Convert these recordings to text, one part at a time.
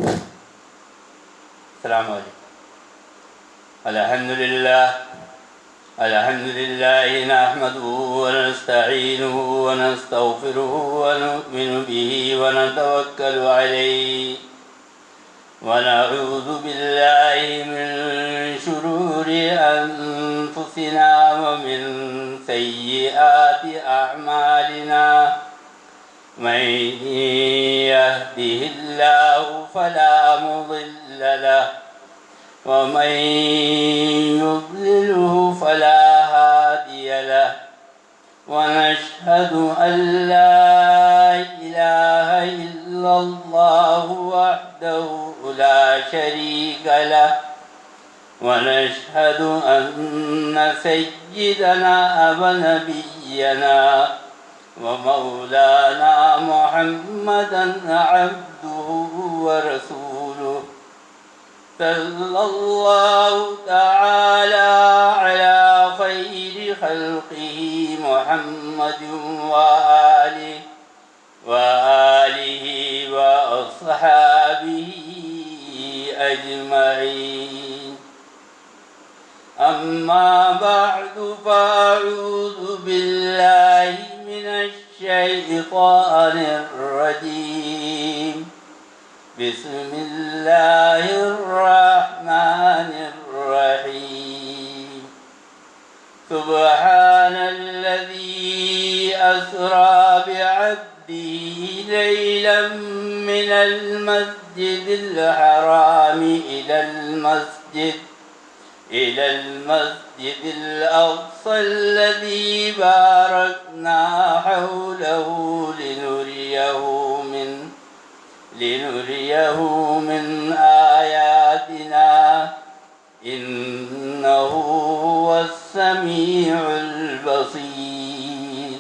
السلام علیکم۔ الحمد للہ نحمده ونستعینه ونستغفره ونؤمن به ونتوکل علیہ ونعوذ باللہ من شرور انفسنا ومن سیئات اعمالنا من يهده الله فلا مضل له ومن يضلله فلا هادي له ونشهد أن لا إله إلا الله وحده لا شريك له ونشهد أن سيدنا ونبينا ومولانا محمدا عبده ورسوله صلى الله تعالى على خير خلقه محمد وآله وأصحابه أجمعين. أما بعد فأعوذ بالله من الشيطان الرجيم. بسم الله الرحمن الرحيم. سبحان الذي أسرى بعبده ليلا من المسجد الحرام إلى المسجد الأقصى الذي باركنا حوله لنريه من آياتنا إنه هو السميع البصير.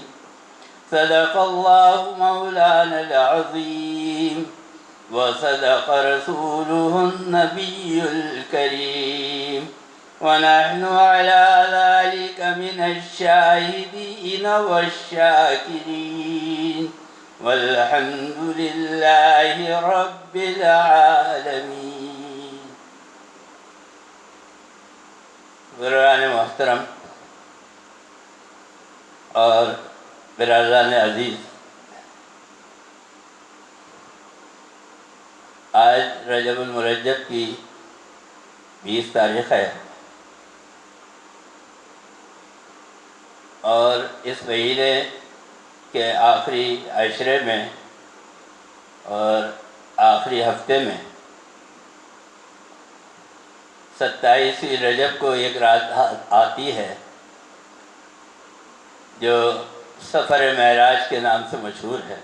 صدق الله مولانا العظيم وصدق رسوله النبي الكريم ونحن على ذلك من الشاهدين والشاكرين والحمد لله رب العالمين. برادران محترم اور برادران عزیز، آج رجب المرجب کی 20 تاریخ ہے اور اس مہینے کے آخری عشرے میں اور آخری ہفتے میں 27 رجب کو ایک رات آتی ہے جو سفر معراج کے نام سے مشہور ہے،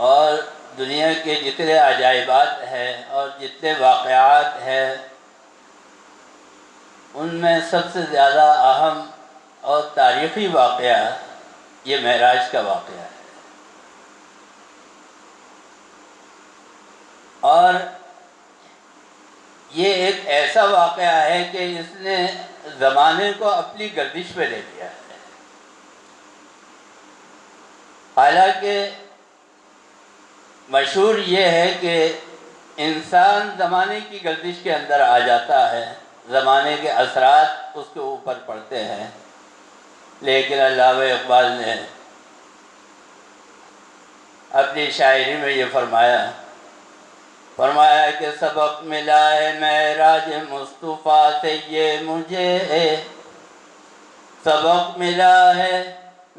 اور دنیا کے جتنے عجائبات ہیں اور جتنے واقعات ہیں ان میں سب سے زیادہ اہم اور تاریخی واقعہ یہ معراج کا واقعہ ہے. اور یہ ایک ایسا واقعہ ہے کہ اس نے زمانے کو اپنی گردش میں لے لیا ہے. حالانکہ مشہور یہ ہے کہ انسان زمانے کی گردش کے اندر آ جاتا ہے، زمانے کے اثرات اس کے اوپر پڑتے ہیں، لیکن علامہ اقبال نے اپنی شاعری میں یہ فرمایا کہ سبق ملا ہے معراج مصطفیٰ سے یہ مجھے، سبق ملا ہے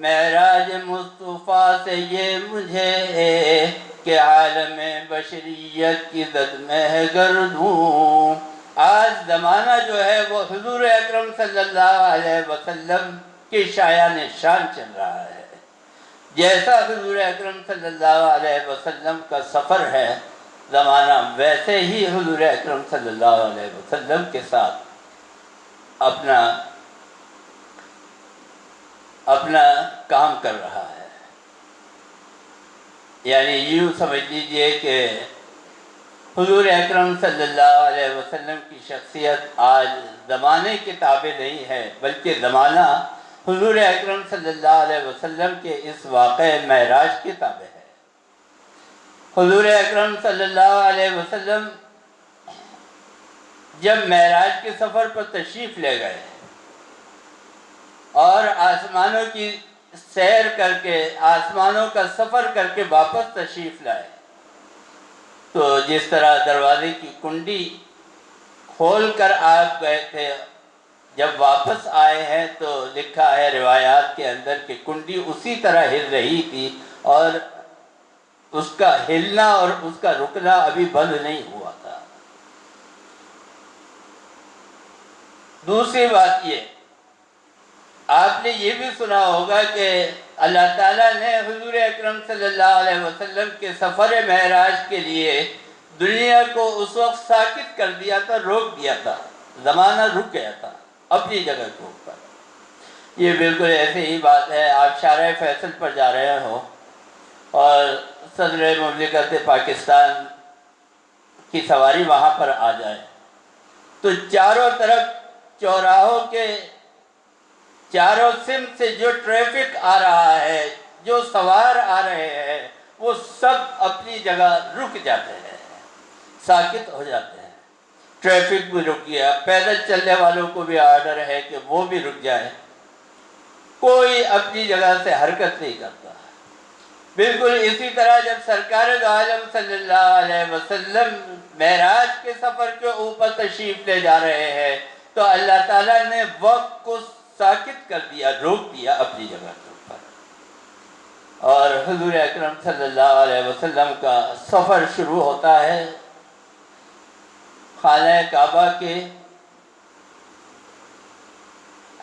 معراج مصطفیٰ سے یہ مجھے کہ عالم بشریت کی زد میں گردوں. آج زمانہ جو ہے وہ حضور اکرم صلی اللہ علیہ وسلم کی شایان شان چل رہا ہے. جیسا حضور اکرم صلی اللہ علیہ وسلم کا سفر ہے زمانہ، ویسے ہی حضور اکرم صلی اللہ علیہ وسلم کے ساتھ اپنا کام کر رہا ہے. یعنی یوں سمجھ لیجئے کہ حضور اکرم صلی اللہ علیہ وسلم کی شخصیت آج زمانے کے تابع نہیں ہے، بلکہ زمانہ حضور اکرم صلی اللہ علیہ وسلم کے اس واقعہ معراج کے تابع ہے۔ حضور اکرم صلی اللہ علیہ وسلم جب معراج کے سفر پر تشریف لے گئے اور آسمانوں کی سیر کر کے، آسمانوں کا سفر کر کے واپس تشریف لائے، تو جس طرح دروازے کی کنڈی کھول کر آپ گئے تھے، جب واپس آئے ہیں تو لکھا ہے روایات کے اندر کہ کنڈی اسی طرح ہل رہی تھی اور اس کا ہلنا اور اس کا رکنا ابھی بند نہیں ہوا تھا۔ دوسری بات یہ، آپ نے یہ بھی سنا ہوگا کہ اللہ تعالیٰ نے حضور اکرم صلی اللہ علیہ وسلم کے سفر معراج کے لیے دنیا کو اس وقت ساکت کر دیا تھا، روک دیا تھا، زمانہ رک گیا تھا اپنی جگہ کے اوپر۔ یہ بالکل ایسے ہی بات ہے، آپ شارع فیصل پر جا رہے ہو اور صدر مملکت پاکستان کی سواری وہاں پر آ جائے تو چاروں طرف چوراہوں کے چاروں سمت سے جو ٹریفک آ رہا ہے، جو سوار آ رہے ہیں، وہ سب اپنی جگہ رک جاتے ہیں، ساکت ہو جاتے ہیں۔ ٹریفک بھی رک گیا، پیدل چلنے والوں کو بھی آرڈر ہے کہ وہ بھی رک جائے، کوئی اپنی جگہ سے حرکت نہیں کرتا۔ بالکل اسی طرح جب سرکار دو عالم صلی اللہ علیہ وسلم معراج کے سفر کے اوپر تشریف لے جا رہے ہیں تو اللہ تعالیٰ نے وقت کو ساکت کر دیا، روک دیا اپنی جگہ کے اوپر، اور حضور اکرم صلی اللہ علیہ وسلم کا سفر شروع ہوتا ہے خانہ کعبہ کے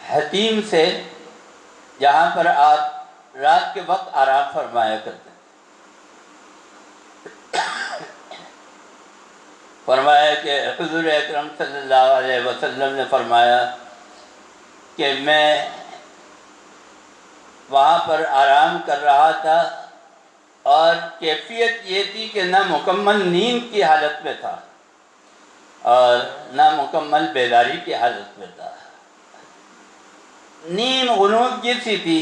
حتیم سے، جہاں پر آپ رات کے وقت آرام فرمایا کرتے ہیں۔ فرمایا کہ حضور اکرم صلی اللہ علیہ وسلم نے فرمایا کہ میں وہاں پر آرام کر رہا تھا اور کیفیت یہ تھی کہ نہ مکمل نیند کی حالت میں تھا اور نہ مکمل بیداری کی حالت میں تھا، نیم غنود جیسی تھی۔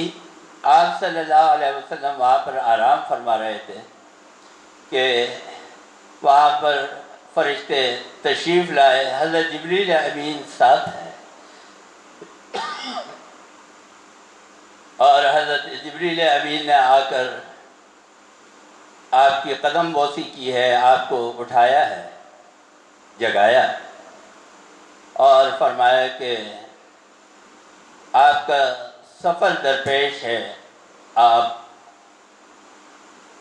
آپ صلی اللہ علیہ وسلم وہاں پر آرام فرما رہے تھے کہ وہاں پر فرشتے تشریف لائے، حضرت جبریل امین ساتھ ہیں، اور حضرت جبریل امین نے آ کر آپ کی قدم بوسی کی ہے، آپ کو اٹھایا ہے، جگایا اور فرمایا کہ آپ کا سفر درپیش ہے، آپ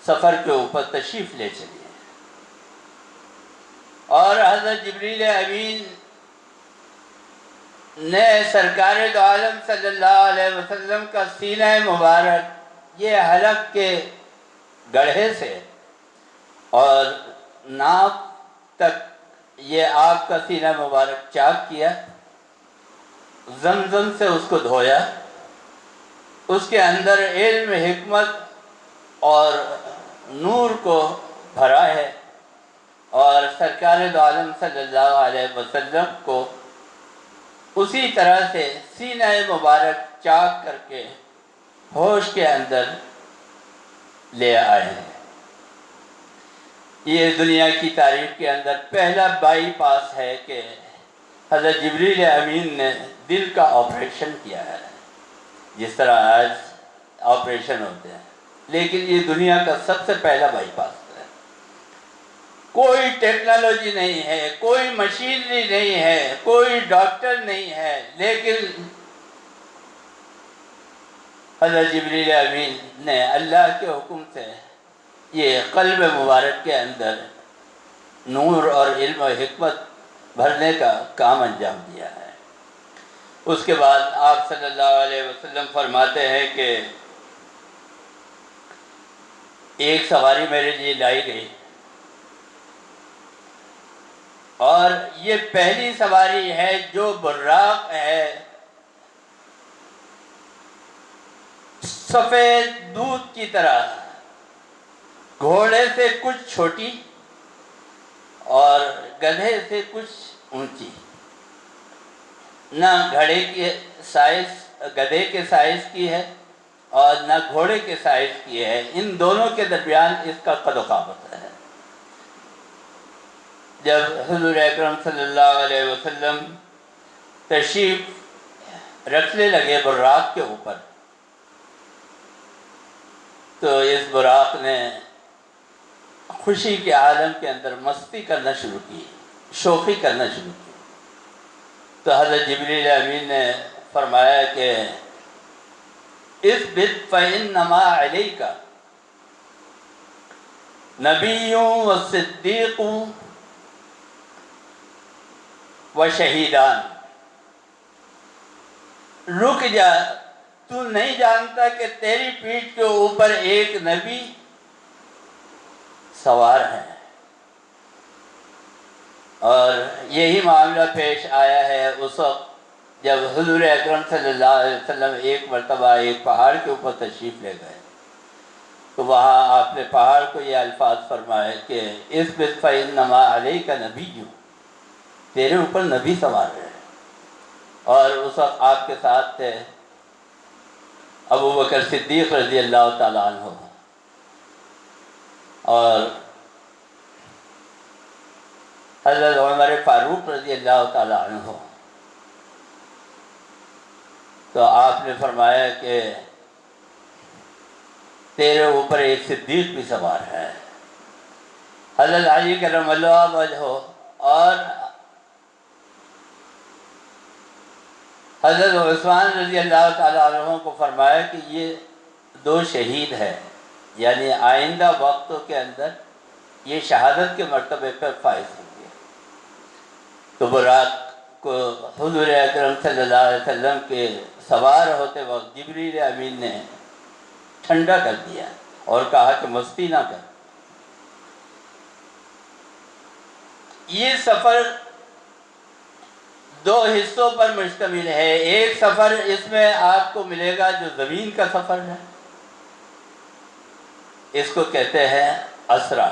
سفر کے اوپر تشریف لے چلیے۔ اور حضرت جبریل امین نے سرکار دو عالم صلی اللہ علیہ وسلم کا سینہ مبارک یہ حلق کے گڑھے سے اور ناک تک یہ آپ کا سینہ مبارک چاک کیا، زمزم سے اس کو دھویا، اس کے اندر علم، حکمت اور نور کو بھرا ہے، اور سرکار دو عالم صلی اللہ علیہ وسلم کو اسی طرح سے سینہ مبارک چاک کر کے ہوش کے اندر لے آئے ہیں۔ یہ دنیا کی تاریخ کے اندر پہلا بائی پاس ہے کہ حضرت جبریل امین نے دل کا آپریشن کیا ہے، جس طرح آج آپریشن ہوتے ہیں، لیکن یہ دنیا کا سب سے پہلا بائی پاس ہے۔ کوئی ٹیکنالوجی نہیں ہے، کوئی مشینری نہیں ہے، کوئی ڈاکٹر نہیں ہے، لیکن حضرت جبریل امین نے اللہ کے حکم سے یہ قلب مبارک کے اندر نور اور علم و حکمت بھرنے کا کام انجام دیا ہے۔ اس کے بعد آپ صلی اللہ علیہ وسلم فرماتے ہیں کہ ایک سواری میرے لیے لائی گئی، اور یہ پہلی سواری ہے جو براق ہے، سفید دودھ کی طرح، گھوڑے سے کچھ چھوٹی اور گدھے سے کچھ اونچی، نہ گھڑے کی سائز گدھے کے سائز کی ہے اور نہ گھوڑے کے سائز کی ہے، ان دونوں کے درمیان اس کا قد و قامت ہے۔ جب حضور اکرم صلی اللہ علیہ وسلم تشریف رکھنے لگے براق کے اوپر، تو اس براق نے خوشی کے عالم کے اندر مستی کرنا شروع کی، شوخی کرنا شروع کی۔ تو حضرت جبریل امین نے فرمایا کہ اثبت فإنما علیک نبی و صدیق و شہیدان، رک جا، تو نہیں جانتا کہ تیری پیٹھ کے اوپر ایک نبی سوار ہے۔ اور یہی معاملہ پیش آیا ہے اس وقت جب حضور اکرم صلی اللہ علیہ وسلم ایک مرتبہ ایک پہاڑ کے اوپر تشریف لے گئے، تو وہاں آپ نے پہاڑ کو یہ الفاظ فرمائے کہ اثبت فإنما علیک نبی، تیرے اوپر نبی سوار ہے۔ اور اس وقت آپ کے ساتھ تھے ابو بکر صدیق رضی اللہ تعالیٰ عنہ اور حضرت عمر فاروق رضی اللہ تعالیٰ عنہ۔ تو آپ نے فرمایا کہ تیرے اوپر ایک صدیق بھی سوار ہے، حضرت علی کرم اللہ وجہہ، اور حضرت عثمان رضی اللہ تعالیٰ عنہ کو فرمایا کہ یہ دو شہید ہیں، یعنی آئندہ وقتوں کے اندر یہ شہادت کے مرتبے پر فائز ہوں گے۔ تو براق کو حضور اکرم صلی اللہ علیہ وسلم کے سوار ہوتے وقت جبریل امین نے ٹھنڈا کر دیا اور کہا کہ مستی نہ کر۔ یہ سفر دو حصوں پر مشتمل ہے۔ ایک سفر اس میں آپ کو ملے گا جو زمین کا سفر ہے، اس کو کہتے ہیں اسرا،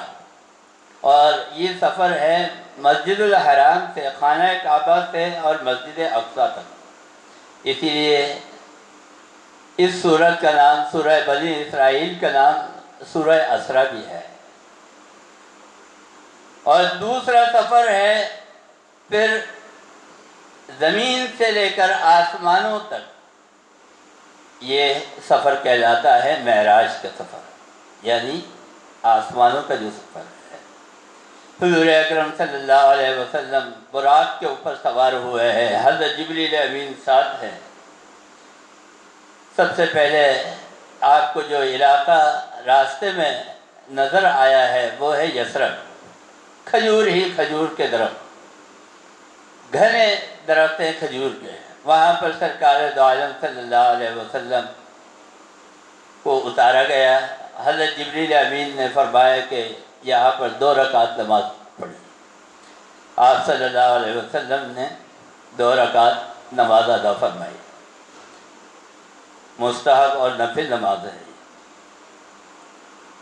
اور یہ سفر ہے مسجد الحرام سے، خانہ کعبہ سے اور مسجد اقصی تک۔ اسی لیے اس سورت کا نام سورہ بنی اسرائیل کا نام سورہ اسرا بھی ہے۔ اور دوسرا سفر ہے پھر زمین سے لے کر آسمانوں تک، یہ سفر کہلاتا ہے معراج کا سفر، یعنی آسمانوں کا جو سفر ہے۔ حضور اکرم صلی اللہ علیہ وسلم براق کے اوپر سوار ہوئے ہیں، حضرت جبریل امین ساتھ ہے۔ سب سے پہلے آپ کو جو علاقہ راستے میں نظر آیا ہے وہ ہے یثرب، کھجور ہی کھجور کے درخت، گھنے درخت ہیں کھجور کے۔ وہاں پر سرکار دو عالم صلی اللہ علیہ وسلم کو اتارا گیا۔ حضرت جبریل امین نے فرمایا کہ یہاں پر 2 رکعت نماز پڑھی۔ آپ صلی اللہ علیہ وسلم نے 2 رکعت نماز ادا فرمائی، مستحب اور نفل نماز ہے۔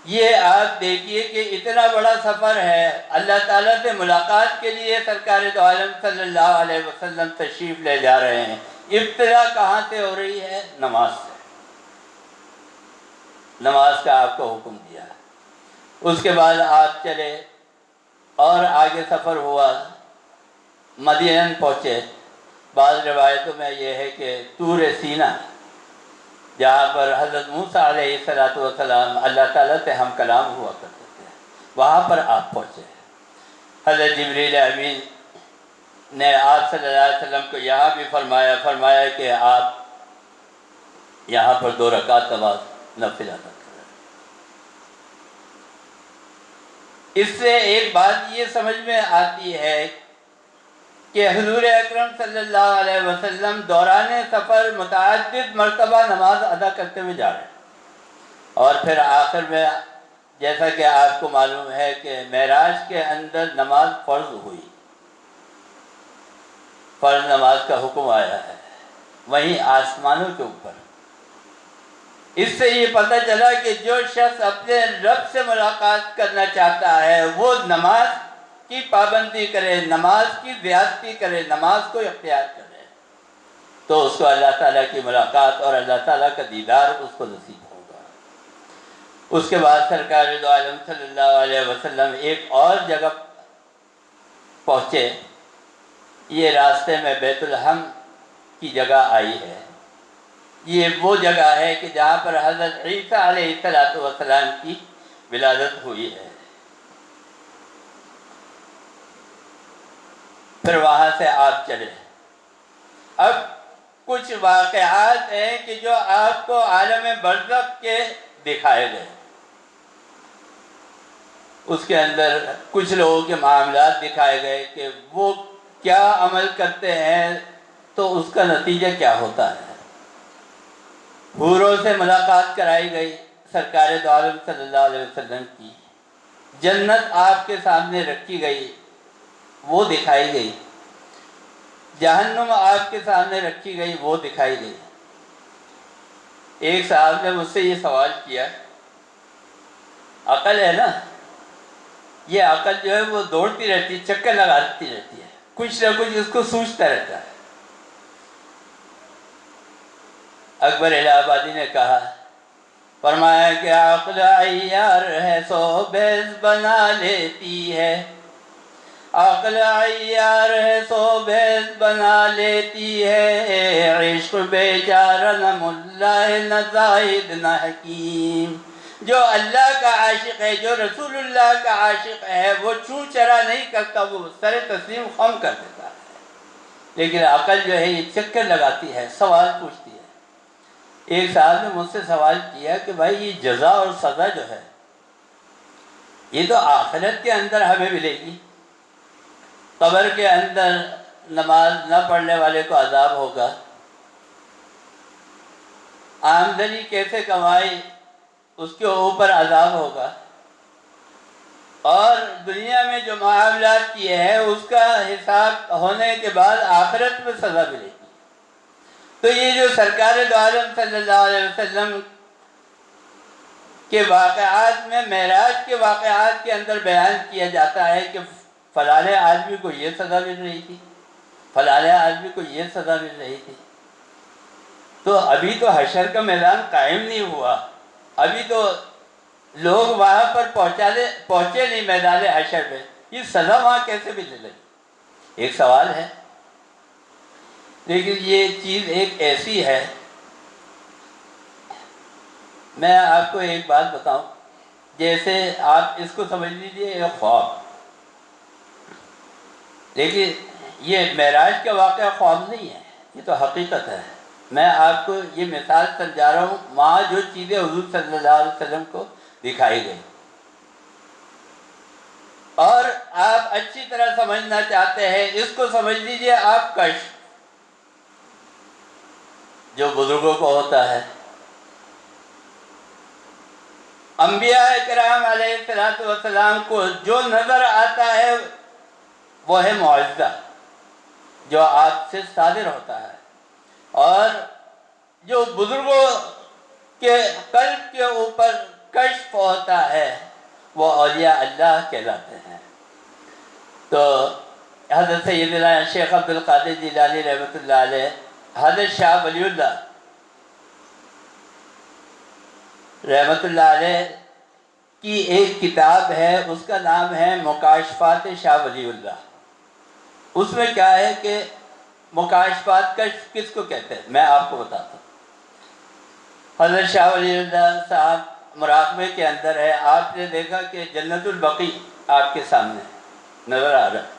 یہ آپ دیکھیے کہ اتنا بڑا سفر ہے، اللہ تعالیٰ سے ملاقات کے لیے سرکار دو عالم صلی اللہ علیہ وسلم تشریف لے جا رہے ہیں۔ ابتدا کہاں سے ہو رہی ہے؟ نماز سے۔ نماز کا آپ کو حکم دیا، اس کے بعد آپ چلے اور آگے سفر ہوا، مدین پہنچے۔ بعض روایتوں میں یہ ہے کہ طور سینا، جہاں پر حضرت موسیٰ علیہ السلام اللہ تعالیٰ سے ہم کلام ہوا کرتے تھے، وہاں پر آپ پہنچے۔ حضرت جبریل امین نے آپ صلی اللہ علیہ وسلم کو یہاں بھی فرمایا کہ آپ یہاں پر 2 رکعت نماز نفل ادا کریں۔ اس سے ایک بات یہ سمجھ میں آتی ہے کہ حضور اکرم صلی اللہ علیہ وسلم دوران سفر متعدد مرتبہ نماز ادا کرتے ہوئے جا رہے ہیں، اور پھر آخر میں جیسا کہ آپ کو معلوم ہے کہ معراج کے اندر نماز فرض ہوئی، فرض نماز کا حکم آیا ہے وہیں آسمانوں کے اوپر۔ اس سے یہ پتہ چلا کہ جو شخص اپنے رب سے ملاقات کرنا چاہتا ہے وہ نماز کی پابندی کرے، نماز کی زیادتی کرے، نماز کو اختیار کرے۔ تو اس کو اللہ تعالیٰ کی ملاقات اور اللہ تعالیٰ کا دیدار اس کو نصیب ہوگا۔ اس کے بعد سرکار دو عالم صلی اللہ علیہ وسلم ایک اور جگہ پہنچے، یہ راستے میں بیت الحم کی جگہ آئی ہے۔ یہ وہ جگہ ہے کہ جہاں پر حضرت عیسیٰ علیہ السلام کی ولادت ہوئی ہے۔ پھر وہاں سے آپ چلے۔ اب کچھ واقعات ہیں کہ جو آپ کو عالم برزخ کے دکھائے گئے، اس کے اندر کچھ لوگوں کے معاملات دکھائے گئے کہ وہ کیا عمل کرتے ہیں تو اس کا نتیجہ کیا ہوتا ہے۔ حوروں سے ملاقات کرائی گئی سرکار دو عالم صلی اللہ علیہ وسلم کی، جنت آپ کے سامنے رکھی گئی، وہ دکھائی گئی، جہنم آپ کے سامنے رکھی گئی، وہ دکھائی گئی۔ ایک صاحب نے مجھ سے یہ سوال کیا، عقل ہے نا، یہ عقل جو ہے وہ دوڑتی رہتی ہے، چکر لگاتی رہتی ہے، کچھ نہ کچھ اس کو سوچتا رہتا ہے۔ اکبر الہ آبادی نے کہا، فرمایا کہ عقل عیار ہے سو بیز بنا لیتی ہے، عقل عیار ہے سو بیز بنا لیتی ہے، عشق بیچارہ نہ ملا ہے نہ زاہد نہ حکیم۔ جو اللہ کا عاشق ہے، جو رسول اللہ کا عاشق ہے، وہ چوں چرا نہیں کرتا، وہ سر تسلیم خم کر دیتا ہے۔ لیکن عقل جو ہے یہ چکر لگاتی ہے، سوال پوچھتی ہے۔ ایک صاحب نے مجھ سے سوال کیا کہ بھائی یہ جزا اور سزا جو ہے یہ تو آخرت کے اندر ہمیں ملے گی، قبر کے اندر نماز نہ پڑھنے والے کو عذاب ہوگا، آمدنی کیسے کمائی اس کے اوپر عذاب ہوگا، اور دنیا میں جو معاملات کیے ہیں اس کا حساب ہونے کے بعد آخرت میں سزا ملے گی۔ تو یہ جو سرکار دو عالم صلی اللہ علیہ وسلم کے واقعات میں معراج کے واقعات کے اندر بیان کیا جاتا ہے کہ فلاں آدمی کو یہ سزا مل رہی تھی، فلاں آدمی کو یہ سزا مل رہی تھی، تو ابھی تو حشر کا میدان قائم نہیں ہوا، ابھی تو لوگ وہاں پر پہنچے نہیں میدان حشر میں، یہ سزا وہاں کیسے ملنے لگی؟ ایک سوال ہے۔ لیکن یہ چیز ایک ایسی ہے، میں آپ کو ایک بات بتاؤں، جیسے آپ اس کو سمجھ لیجئے ایک خواب، لیکن یہ معراج کا واقعہ خواب نہیں ہے، یہ تو حقیقت ہے۔ میں آپ کو یہ مثال سمجھا رہا ہوں، وہاں جو چیزیں حضور صلی اللہ علیہ وسلم کو دکھائی گئی، اور آپ اچھی طرح سمجھنا چاہتے ہیں اس کو سمجھ لیجئے آپ کشف جو بزرگوں کو ہوتا ہے۔ انبیاء کرام علیہ السلام کو جو نظر آتا ہے وہ ہے معجزہ جو آپ سے صادر ہوتا ہے، اور جو بزرگوں کے قلب کے اوپر کشف ہوتا ہے وہ اولیاء اللہ کہلاتے ہیں۔ تو حضرت سیدنا شیخ عبد القادر جیلانی رحمۃ اللہ علیہ، حضرت شاہ ولی اللہ رحمۃ اللہ علیہ کی ایک کتاب ہے، اس کا نام ہے مکاشفات شاہ ولی اللہ۔ اس میں کیا ہے کہ مکاشفات کشف کس کو کہتے ہیں میں آپ کو بتاتا ہوں۔ حضرت شاہ ولی اللہ صاحب مراقبے کے اندر ہے، آپ نے دیکھا کہ جنت البقیع آپ کے سامنے نظر آ رہا ہے،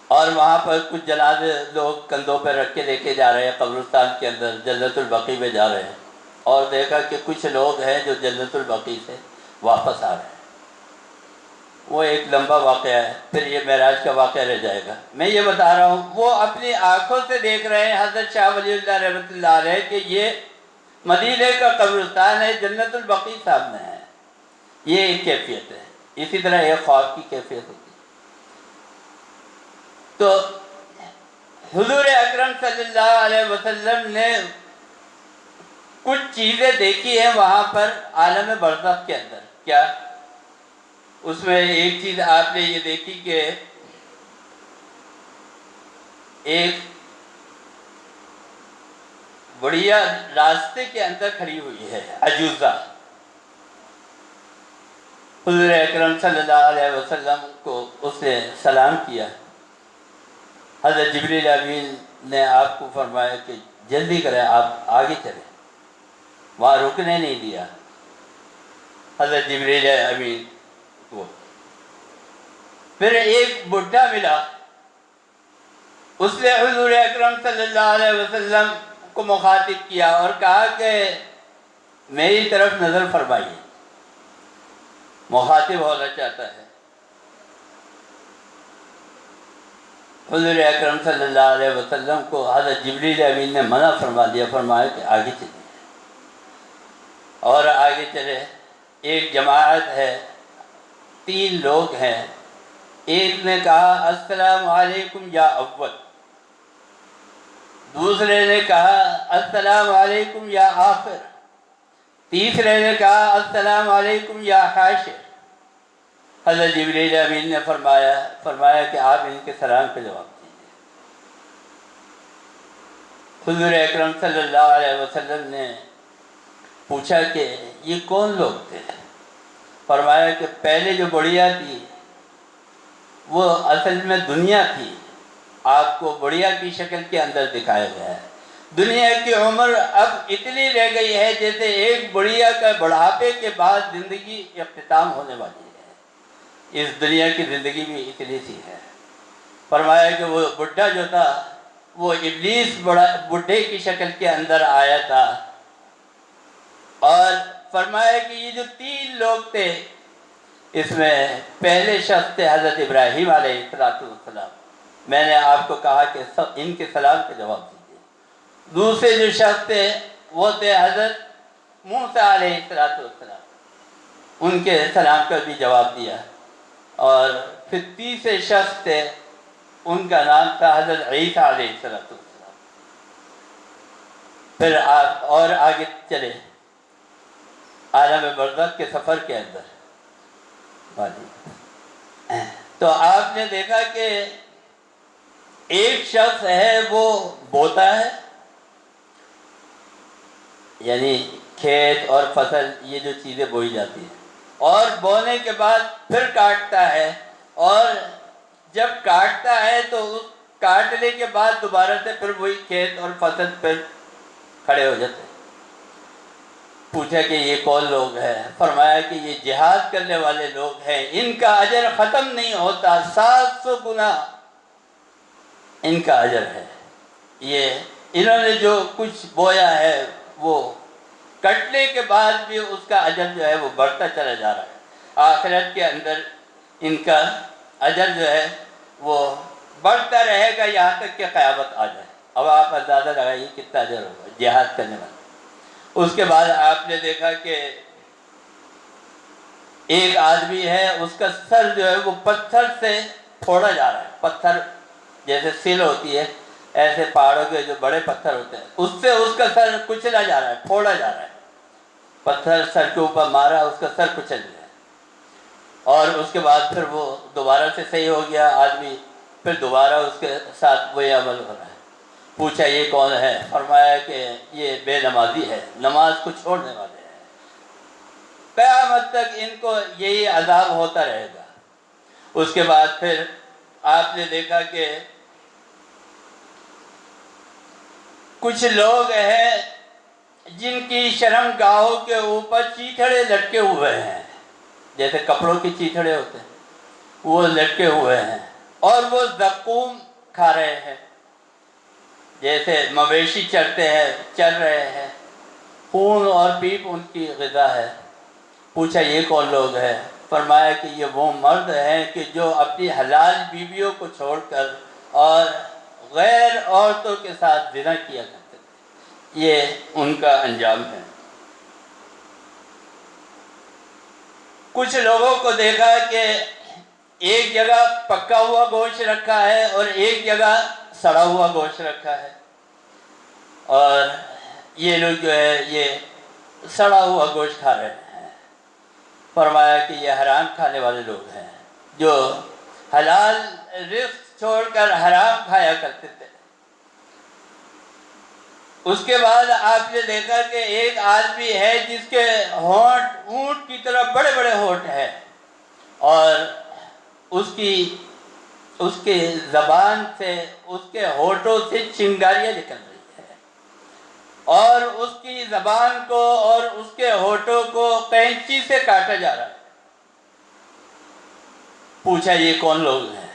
اور وہاں پر کچھ جنازے لوگ کندھوں پہ رکھ کے لے کے جا رہے ہیں قبرستان کے اندر، جنت البقیع میں جا رہے ہیں، اور دیکھا کہ کچھ لوگ ہیں جو جنت البقیع سے واپس آ رہے ہیں۔ وہ ایک لمبا واقعہ ہے، پھر یہ معراج کا واقعہ رہ جائے گا۔ میں یہ بتا رہا ہوں وہ اپنی آنکھوں سے دیکھ رہے ہیں حضرت شاہ ولی اللہ رحمۃ اللہ علیہ کہ یہ مدینے کا قبرستان ہے، جنت البقیع سامنے ہے۔ یہ ایک کیفیت ہے، اسی طرح ایک خواب کی کیفیت ہوتی ہے۔ تو حضور اکرم صلی اللہ علیہ وسلم نے کچھ چیزیں دیکھی ہیں وہاں پر عالم برزخ کے اندر۔ کیا؟ اس میں ایک چیز آپ نے یہ دیکھی کہ ایک بڑھیا راستے کے اندر کھڑی ہوئی ہے عجوزہ. حضور اکرم صلی اللہ علیہ وسلم کو اس نے سلام کیا. حضرت جبریل امین نے آپ کو فرمایا کہ جلدی کریں، آپ آگے چلیں. وہاں رکنے نہیں دیا حضرت جبریل امین کو. پھر ایک بڈھا ملا، اس نے حضور اکرم صلی اللہ علیہ وسلم کو مخاطب کیا اور کہا کہ میری طرف نظر فرمائیے. مخاطب ہونا چاہتا ہے. حضور اکرم صلی اللہ علیہ وسلم کو حضرت جبریل امین نے منع فرما دیا، فرمایا کہ آگے چلیے. اور آگے چلے. ایک جماعت ہے، 3 لوگ ہیں. ایک نے کہا السلام علیکم یا اول، دوسرے نے کہا السلام علیکم یا آخر، تیسرے نے کہا السلام علیکم یا حاشر. حضرت جبریل امین نے فرمایا کہ آپ ان کے سلام پہ جواب دیجیے. حضور اکرم صلی اللہ علیہ وسلم نے پوچھا کہ یہ کون لوگ تھے؟ فرمایا کہ پہلے جو بڑھیا تھی وہ اصل میں دنیا تھی، آپ کو بڑھیا کی شکل کے اندر دکھایا گیا ہے. دنیا کی عمر اب اتنی رہ گئی ہے جیسے ایک بڑھیا کا بڑھاپے کے بعد زندگی اختتام ہونے والی ہے. اس دنیا کی زندگی بھی اتنی سی ہے. فرمایا کہ وہ بڈھا جو تھا وہ ابلیس بڈھے کی شکل کے اندر آیا تھا. اور فرمایا کہ یہ جو 3 لوگ تھے، اس میں پہلے شخص تھے حضرت ابراہیم علیہ السلام. میں نے آپ کو کہا کہ ان کے سلام کا جواب دیجیے. دوسرے جو شخص تھے وہ تھے حضرت موسیٰ علیہ السلام، ان کے سلام کا بھی جواب دیا. اور پھر تیسرے شخص تھے، ان کا نام تھا حضرت عیسیٰ علیہ السلام. پھر آپ اور آگے چلے عالم برزخ کے سفر کے اندر. تو آپ نے دیکھا کہ ایک شخص ہے وہ بوتا ہے، یعنی کھیت اور فصل یہ جو چیزیں بوئی جاتی ہیں، اور بونے کے بعد پھر کاٹتا ہے. اور جب کاٹتا ہے تو اس کاٹنے کے بعد دوبارہ سے پھر وہی کھیت اور فصل پھر کھڑے ہو جاتے ہیں. پوچھا کہ یہ کون لوگ ہیں؟ فرمایا کہ یہ جہاد کرنے والے لوگ ہیں، ان کا اجر ختم نہیں ہوتا، 700 گنا ان کا اجر ہے. یہ انہوں نے جو کچھ بویا ہے وہ کٹنے کے بعد بھی اس کا اجر جو ہے وہ بڑھتا چلا جا رہا ہے. آخرت کے اندر ان کا اجر جو ہے وہ بڑھتا رہے گا یہاں تک کہ قیامت آ جائے. اب آپ اندازہ لگائیے کتنا اجر ہوگا جہاد کرنے والا. اس کے بعد آپ نے دیکھا کہ ایک آدمی ہے، اس کا سر جو ہے وہ پتھر سے پھوڑا جا رہا ہے. پتھر جیسے سل ہوتی ہے، ایسے پہاڑوں کے جو بڑے پتھر ہوتے ہیں اس سے اس کا سر کچلا جا رہا ہے، پھوڑا جا رہا ہے. پتھر سر کے اوپر مارا، اس کا سر کچل گیا. اور اس کے بعد پھر وہ دوبارہ سے صحیح ہو گیا آدمی، پھر دوبارہ اس کے ساتھ وہی عمل ہو رہا ہے. پوچھا یہ کون ہے؟ فرمایا کہ یہ بے نمازی ہے، نماز کو چھوڑنے والے ہیں. قیامت تک ان کو یہی عذاب ہوتا رہے گا. اس کے بعد پھر آپ نے دیکھا کہ کچھ لوگ ہیں جن کی شرم گاہوں کے اوپر چیتھڑے لٹکے ہوئے ہیں، جیسے کپڑوں کی چیتھڑے ہوتے ہیں وہ لٹکے ہوئے ہیں، اور وہ زقوم کھا رہے ہیں، جیسے مویشی چل رہے ہیں، خون اور پیپ ان کی غذا ہے. پوچھا یہ کون لوگ ہیں؟ فرمایا کہ یہ وہ مرد ہیں کہ جو اپنی حلال بیویوں کو چھوڑ کر اور غیر عورتوں کے ساتھ زنا کیا کرتے تھے. یہ ان کا انجام ہے. کچھ لوگوں کو دیکھا کہ ایک جگہ پکا ہوا گوشت رکھا ہے اور ایک جگہ سڑا ہوا گوشت رکھا ہے، اور یہ لوگ جو ہے یہ سڑا ہوا گوشت کھا رہے ہیں. فرمایا کہ یہ حرام کھانے والے لوگ ہیں جو حلال رزق چھوڑ کر حرام کھایا کرتے تھے. اس کے بعد آپ نے دیکھا کہ ایک آدمی ہے جس کے ہونٹ اونٹ کی طرح بڑے بڑے ہونٹ ہیں، اور اس کے زبان سے، اس کے ہونٹوں سے چنگاریاں نکل رہی ہے، اور اس کی زبان کو اور اس کے ہونٹوں کو قینچی سے کاٹا جا رہا ہے۔ پوچھا یہ کون لوگ ہیں؟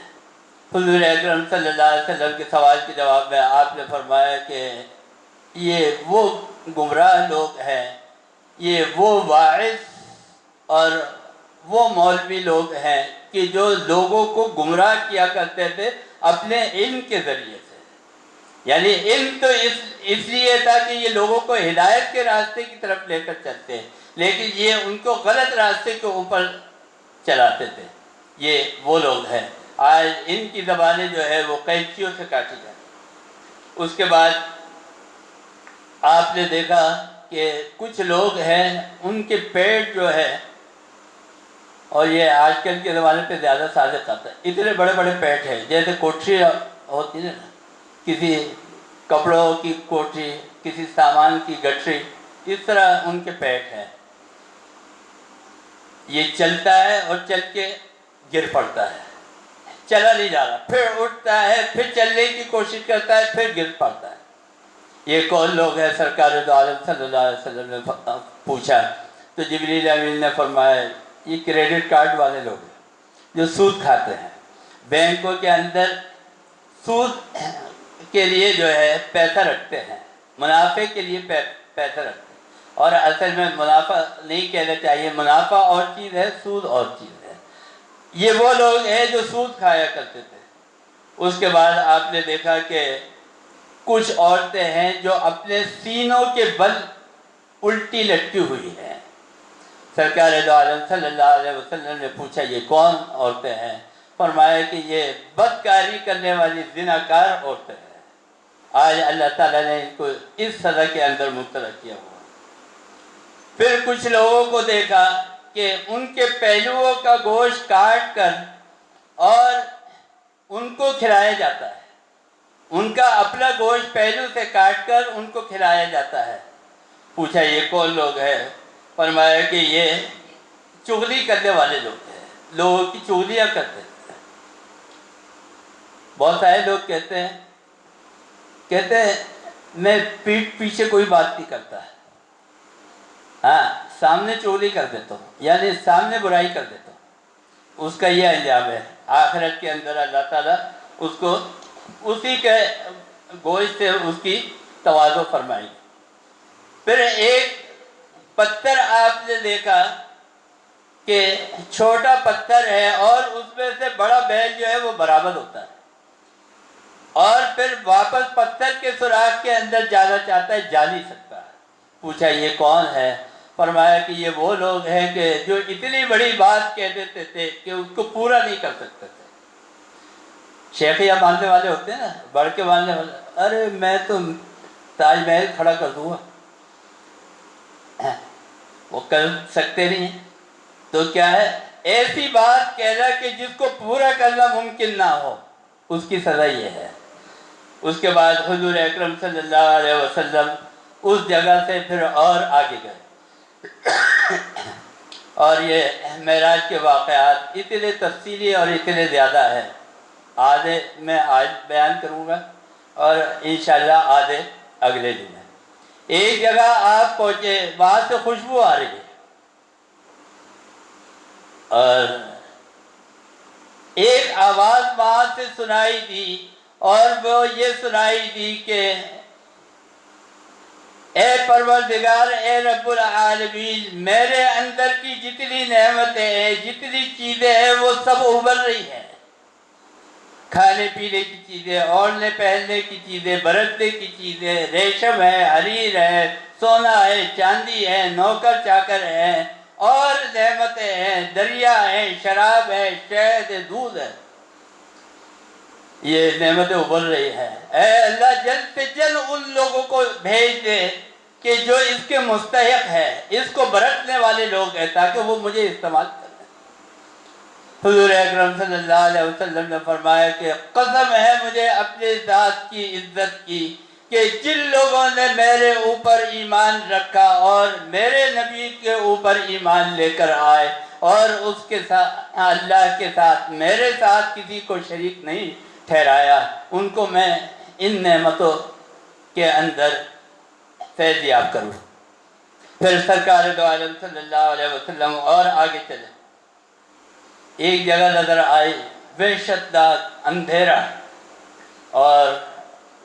حضور اکرم صلی اللہ علیہ وسلم کے سوال کے جواب میں آپ نے فرمایا کہ یہ وہ گمراہ لوگ ہیں، یہ وہ واعظ اور وہ مولوی لوگ ہیں کہ جو لوگوں کو گمراہ کیا کرتے تھے اپنے علم کے ذریعے سے۔ یعنی علم تو اس لیے تھا کہ یہ لوگوں کو ہدایت کے راستے کی طرف لے کر چلتے ہیں، لیکن یہ ان کو غلط راستے کے اوپر چلاتے تھے۔ یہ وہ لوگ ہیں، آج ان کی زبانیں جو ہے وہ قینچیوں سے کاٹی جاتی۔ اس کے بعد آپ نے دیکھا کہ کچھ لوگ ہیں ان کے پیٹ جو ہے، اور یہ آج کل کے زمانے پہ زیادہ صادق آتا ہے، اتنے بڑے بڑے پیٹ ہیں جیسے کوٹھی ہوتی ہے نا، کسی کپڑوں کی کوٹھی، کسی سامان کی گٹھری، اس طرح ان کے پیٹ ہیں۔ یہ چلتا ہے اور چل کے گر پڑتا ہے، چلا نہیں جا رہا، پھر اٹھتا ہے، پھر چلنے کی کوشش کرتا ہے، پھر گر پڑتا ہے۔ یہ کون لوگ ہیں؟ سرکار دو عالم صلی اللہ علیہ وسلم نے پوچھا تو جبریل امین نے فرمایا یہ کریڈٹ کارڈ والے لوگ ہیں جو سود کھاتے ہیں، بینکوں کے اندر سود کے لیے جو ہے پیسہ رکھتے ہیں، منافع کے لیے پیسہ رکھتے ہیں، اور اصل میں منافع نہیں کہنا چاہیے، منافع اور چیز ہے، سود اور چیز ہے۔ یہ وہ لوگ ہیں جو سود کھایا کرتے تھے۔ اس کے بعد آپ نے دیکھا کہ کچھ عورتیں ہیں جو اپنے سینوں کے بل الٹی لٹکی ہوئی ہیں۔ سرکار دو عالم صلی اللہ علیہ وسلم نے پوچھا یہ کون عورتیں ہیں؟ فرمایا کہ یہ بدکاری کرنے والی زناکار عورتیں ہیں، آج اللہ تعالیٰ نے ان کو اس سزا کے اندر مبتلا کیا ہوا۔ پھر کچھ لوگوں کو دیکھا کہ ان کے پہلوؤں کا گوشت کاٹ کر اور ان کو کھلایا جاتا ہے، ان کا اپنا گوشت پہلو سے کاٹ کر ان کو کھلایا جاتا ہے۔ پوچھا یہ کون لوگ ہیں؟ فرمایا کہ یہ چغلی کرنے والے لوگ ہیں، لوگوں کی چغلیاں کرتے ہیں۔ بہت سارے لوگ کہتے ہیں میں پیٹھ پیچھے کوئی بات نہیں کرتا، ہاں سامنے چغلی کر دیتا ہوں، یعنی سامنے برائی کر دیتا ہوں۔ اس کا یہ انجام ہے، آخرت کے اندر اللہ تعالیٰ اس کو اسی کے گوشت سے اس کی تواضع فرمائی۔ پھر ایک پتھر آپ نے دیکھا کہ چھوٹا پتھر ہے اور اس میں سے بڑا بیل جو ہے وہ برآمد ہوتا ہے، اور پھر واپس پتھر کے سوراخ کے اندر جانا چاہتا ہے، جا نہیں سکتا۔ پوچھا یہ کون ہے؟ فرمایا کہ یہ وہ لوگ ہیں کہ جو اتنی بڑی بات کہہ دیتے تھے کہ اس کو پورا نہیں کر سکتے تھے۔ شیخیہ باندھنے والے ہوتے ہیں نا، بڑھ کے باندھنے والے، ارے میں تو تاج محل کھڑا کر دوں گا، وہ کر سکتے نہیں ہیں۔ تو کیا ہے، ایسی بات کہنا کہ جس کو پورا کرنا ممکن نہ ہو، اس کی سزا یہ ہے۔ اس کے بعد حضور اکرم صلی اللہ علیہ وسلم اس جگہ سے پھر اور آگے گئے، اور یہ معراج کے واقعات اتنے تفصیلی اور اتنے زیادہ ہیں، آدھے میں آج بیان کروں گا اور انشاءاللہ آدھے اگلے دن ہے۔ ایک جگہ آپ پہنچے، وہاں سے خوشبو آ رہی ہے، اور ایک آواز وہاں سے سنائی دی، اور وہ یہ سنائی دی کہ اے پروردگار، اے رب العالمین، میرے اندر کی جتنی نعمتیں ہیں، جتنی چیزیں ہیں، وہ سب ابھر رہی ہیں۔ کھانے پینے کی چیزیں، اوڑھنے پہننے کی چیزیں، برتنے کی چیزیں، ریشم ہے، حریر ہے، سونا ہے، چاندی ہے، نوکر چاکر ہیں، اور نعمتیں ہیں، دریا ہیں، شراب ہے، شہد ہے، دودھ ہے۔ یہ نعمتیں ابھر رہی ہیں۔ اے اللہ، جلد سے جلد ان لوگوں کو بھیج دے کہ جو اس کے مستحق ہے، اس کو برتنے والے لوگ ہیں، تاکہ وہ مجھے استعمال کریں۔ حضور اکرم صلی اللہ علیہ وسلم نے فرمایا کہ قسم ہے مجھے اپنے ذات کی عزت کی کہ جن لوگوں نے میرے اوپر ایمان رکھا اور میرے نبی کے اوپر ایمان لے کر آئے اور اس کے ساتھ اللہ کے ساتھ میرے ساتھ کسی کو شریک نہیں ٹھہرایا، ان کو میں ان نعمتوں کے اندر فیض یاب کروں۔ پھر سرکار دو عالم صلی اللہ علیہ وسلم اور آگے چلے، ایک جگہ نظر آئی وحشت ناک اندھیرا اور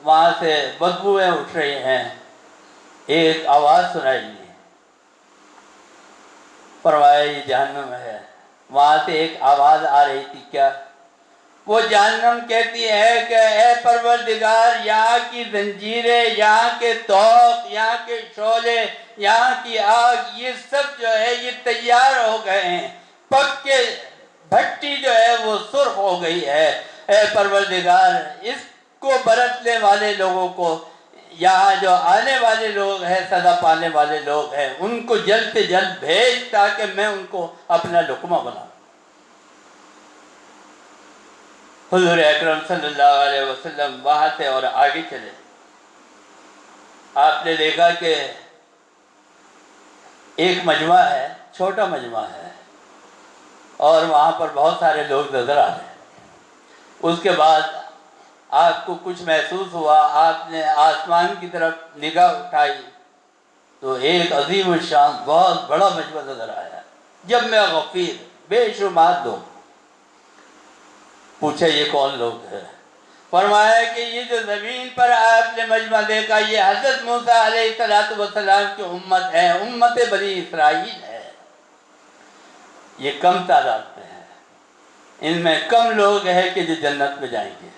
وہاں سے بدبوئیں اٹھ رہی ہیں، ایک آواز سنائی دی، فرمایا یہ جہنم ہے۔ وہاں سے ایک آواز آ رہی تھی، کیا؟ وہ جہنم کہتی ہے کہ اے پروردگار، یہاں کی زنجیریں، یہاں کے طوق، یہاں کے شعلے، یہاں کی آگ، یہ سب جو ہے یہ تیار ہو گئے ہیں، پک کے بھٹی جو ہے وہ سرخ ہو گئی ہے۔ اے پروردگار، اس کو برتنے والے لوگوں کو، یہاں جو آنے والے لوگ ہیں، سزا پانے والے لوگ ہیں، ان کو جلد سے جلد بھیج تاکہ میں ان کو اپنا لقمہ بناؤں۔ حضور اکرم صلی اللہ علیہ وسلم وہاں سے اور آگے چلے، آپ نے دیکھا کہ ایک مجمع ہے، چھوٹا مجمع ہے، اور وہاں پر بہت سارے لوگ نظر آ رہے ہیں۔ اس کے بعد آپ کو کچھ محسوس ہوا، آپ نے آسمان کی طرف نگاہ اٹھائی تو ایک عظیم الشان بہت بڑا مجمع نظر آیا، جمع غفیر، بے شمار لوگ۔ پوچھا یہ کون لوگ ہیں؟ فرمایا کہ یہ جو زمین پر آپ نے مجمع دیکھا یہ حضرت موسیٰ علیہ السلام کی امت ہے، امت بنی اسرائیل ہے۔ یہ کم تعداد میں ہے، ان میں کم لوگ ہیں کہ جو جنت میں جائیں گے،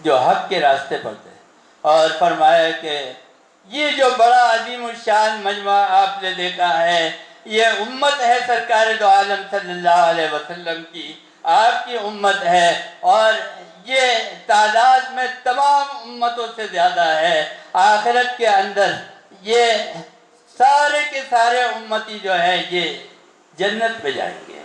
جو حق کے راستے پر تھے۔ اور فرمایا کہ یہ جو بڑا عظیم الشان مجمع آپ نے دیکھا ہے، یہ امت ہے سرکار دو عالم صلی اللہ علیہ وسلم کی، آپ کی امت ہے، اور یہ تعداد میں تمام امتوں سے زیادہ ہے۔ آخرت کے اندر یہ سارے کے سارے امتی جو ہے یہ جنت میں جائیں گے۔